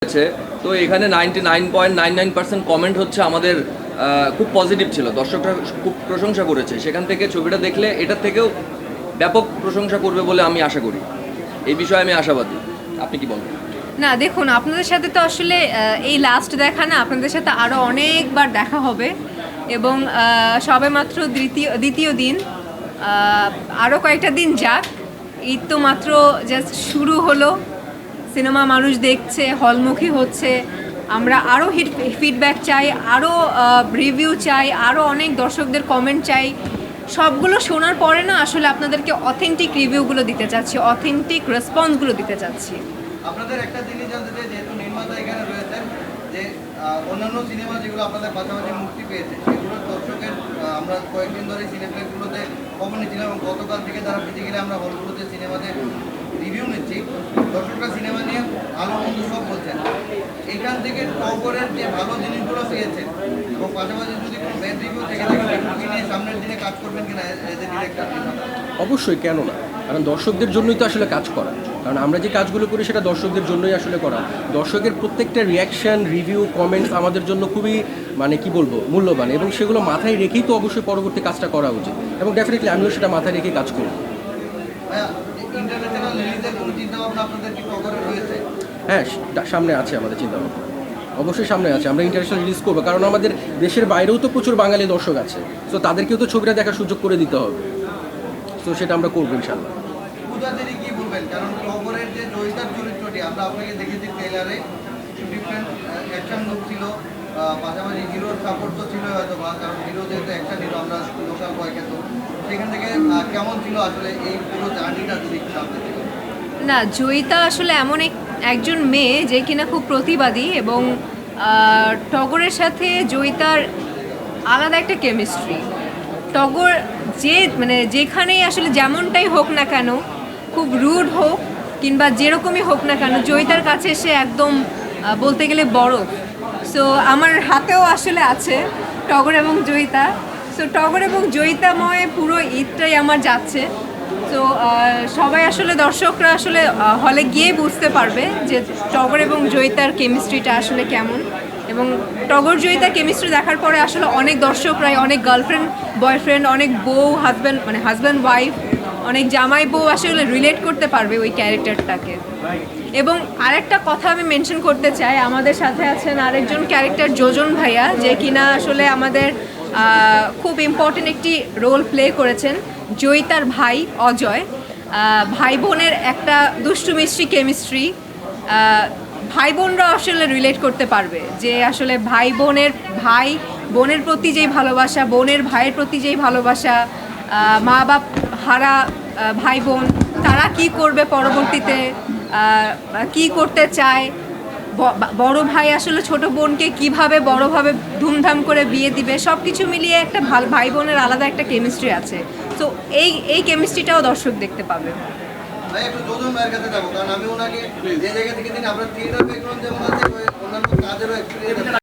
হয়েছে। তো এখানে 99.99% কমেন্ট হচ্ছে আমাদের খুব পজিটিভ ছিল, দর্শকরা খুব প্রশংসা করেছে। সেখান থেকে ছবিটা দেখলে এটার থেকেও ব্যাপক প্রশংসা করবে বলে আমি আশা করি। এই বিষয়ে আমি আশাবাদী। আপনি কি বলেন? না দেখুন, আপনাদের সাথে তো আসলে এই লাস্ট দেখা না, আপনাদের সাথে আরও অনেকবার দেখা হবে এবং সবে মাত্র দ্বিতীয় দিন, আরও কয়েকটা দিন যাক। ঈদ তো মাত্র জাস্ট শুরু হলো, সিনেমা মানুষ দেখছে, হলমুখী হচ্ছে। আমরা আরও ফিডব্যাক চাই, আরও রিভিউ চাই, আরও অনেক দর্শকদের কমেন্ট চাই। সবগুলো শোনার পরে না আসলে আপনাদেরকে অথেন্টিক রিভিউগুলো দিতে চাচ্ছি, অথেন্টিক রেসপন্সগুলো দিতে চাচ্ছি। আপনাদের একটা জিনিস জানতে চাই, যেহেতু নির্মাতা এখানে রয়েছেন, যে অন্যান্য সিনেমা যেগুলো আপনাদের পাশাপাশি মুক্তি পেয়েছে সেগুলোর দর্শকের আমরা কয়েকদিন ধরে সিনেপ্লেক্সগুলোতে খবর নিচ্ছিলাম এবং গতকাল থেকে যারা ফিজিক্যালি আমরা হলগুলোতে সিনেমাতে রিভিউ নিচ্ছি, দর্শকরা সিনেমা নিয়ে ভালো মন্দ সব বলছেন। এখান থেকে টগরের যে ভালো জিনিসগুলো পেয়েছেন এবং পাশাপাশি যদি কোনো ব্যাড রিভিউ থেকে থাকে সেগুলোকে নিয়ে সামনের দিনে কাজ করবেন কিনা এজ এ ডিরেক্টর? অবশ্যই, কেন না? কারণ দর্শকদের জন্যই তো আসলে কাজ করা। কারণ আমরা যে কাজগুলো করি সেটা দর্শকদের জন্যই আসলে করা। দর্শকের প্রত্যেকটা রিয়াকশান, রিভিউ, কমেন্টস আমাদের জন্য খুবই কি বলবো মূল্যবান, এবং সেগুলো মাথায় রেখেই তো অবশ্যই পরবর্তী কাজটা করা উচিত, এবং ডেফিনেটলি আমিও সেটা মাথায় রেখেই কাজ করব। ইন্টারন্যাশনাল রিলিজের কোনো চিন্তাভাবনা আপনাদের কি টগরের রয়েছে? হ্যাঁ, সামনে আছে আমাদের চিন্তাভাবনা, অবশ্যই সামনে আছে। আমরা ইন্টারন্যাশনাল রিলিজ করবো, কারণ আমাদের দেশের বাইরেও তো প্রচুর বাঙালি দর্শক আছে। সো তাদেরকেও তো ছবিটা দেখার সুযোগ করে দিতে হবে। সো সেটা আমরা করবো ইনশাল্লাহ। পূজাদেরই কি বলবেন? কারণ টগরের যে জয়িতার চরিত্রটি আমরা আপনাকে দেখেছি ট্রেলারে, ডিফারেন্ট অ্যাকশন লুক ছিল, পাশাপাশি হিরোর সাপোর্ট তো ছিল হয়তো বা, কারণ হিরো যেহেতু অ্যাকশন হিরো, আমরা লোকাল বয়কে, তো সেখান থেকে কেমন ছিল আসলে এই পুরো জার্নিটা যদি একটু জানতে চাই। না, জয়িতা আসলে এমন একজন মেয়ে যে কিনা খুব প্রতিবাদী, এবং টগরের সাথে জয়িতার আলাদা একটা কেমিস্ট্রি। টগর যেখানেই আসলে যেমনটাই হোক না কেন, খুব রুড হোক কিংবা যেরকমই হোক না কেন, জয়িতার কাছে সে একদম বলতে গেলে বরফ। সো আমার হাতেও আসলে আছে টগর এবং জয়িতা। সো টগর এবং জয়িতাময় পুরো ঈদটাই আমার যাচ্ছে। তো সবাই আসলে দর্শকরা আসলে হলে গিয়ে বুঝতে পারবে যে টগর এবং জয়িতার কেমিস্ট্রিটা আসলে কেমন। এবং টগর জয়িতার কেমিস্ট্রি দেখার পরে আসলে অনেক দর্শকরাই, অনেক গার্লফ্রেন্ড বয়ফ্রেন্ড, অনেক বউ হাজব্যান্ড ওয়াইফ, অনেক জামাই বউ আসলে রিলেট করতে পারবে ওই ক্যারেক্টারটাকে। এবং আরেকটা কথা আমি মেনশন করতে চাই, আমাদের সাথে আছেন আরেকজন ক্যারেক্টার যোজন ভাইয়া, যে কিনা আসলে আমাদের খুব ইম্পর্টেন্ট একটি রোল প্লে করেছেন। জয়িতার ভাই অজয়, ভাই বোনের একটা দুষ্টু মিষ্টি কেমিস্ট্রি, ভাই বোনরা আসলে রিলেট করতে পারবে যে আসলে ভাই বোনের প্রতি যেই ভালোবাসা, বোনের ভাইয়ের প্রতি যেই ভালোবাসা, মা বাপ হারা ভাই বোন, তারা কি করবে পরবর্তীতে, কি করতে চায়, বড় ভাই আসলে ছোট বোনকে কিভাবে বড়ভাবে ধুমধাম করে বিয়ে দিবে, সব কিছু মিলিয়ে একটা ভাই বোনের আলাদা একটা কেমিস্ট্রি আছে। তো এই কেমিস্ট্রিটাও দর্শক দেখতে পাবে। ভাই একটু যোজন ভাইয়ের কাছে যাবো, কারণ আমি ওনাকে যে জায়গা থেকে দিন আপনার থিয়েটার ব্যাকগ্রাউন্ড যেমন আছে, অন্যান্য কাজেরও এক্সপিরিয়েন্স